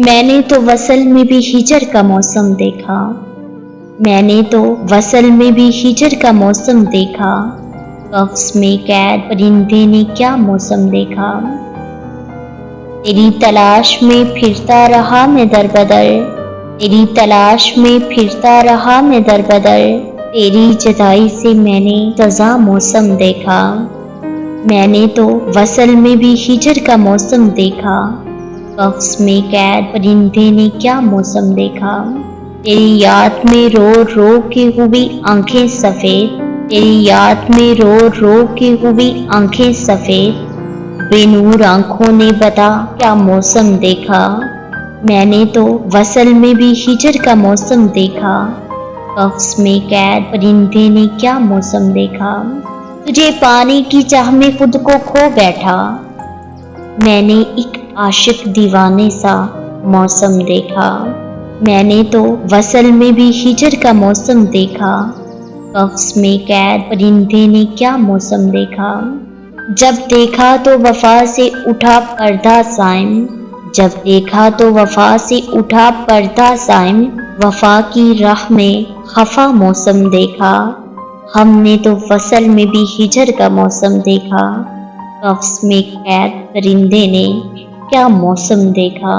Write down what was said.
میں نے تو وصل میں بھی ہجر کا موسم دیکھا، میں نے تو وصل میں بھی ہجر کا موسم دیکھا، قفس میں قید پرندے نے کیا موسم دیکھا۔ تیری تلاش میں پھرتا رہا میں در بدر، تیری تلاش میں پھرتا رہا میں در بدر، تیری جدائی سے میں نے تازہ موسم دیکھا۔ میں نے تو وصل میں بھی ہجر کا موسم دیکھا، قفس میں قید پرندے نے کیا موسم دیکھا۔ تیری یاد میں رو رو کے ہوئی آنکھیں سفید، تیری یاد میں رو رو کے ہوئی آنکھیں سفید، بے نور آنکھوں نے بتا کیا موسم دیکھا۔ میں نے تو وصل میں بھی ہجر کا موسم دیکھا، قفس میں قید پرندے نے کیا موسم دیکھا۔ تجھے پانے کی چاہ میں خود کو کھو بیٹھا، میں نے ایک عاشق دیوانے سا موسم دیکھا۔ میں نے تو وصل میں بھی ہجر کا موسم دیکھا، قفس میں قید پرندے نے کیا موسم دیکھا۔ جب دیکھا تو وفا سے اٹھا پردہ صائم، جب دیکھا تو وفا سے اٹھا پردہ صائم، وفا کی راہ میں خفا موسم دیکھا۔ ہم نے تو وصل میں بھی ہجر کا موسم دیکھا، قفس میں قید پرندے نے کیا موسم دیکھا۔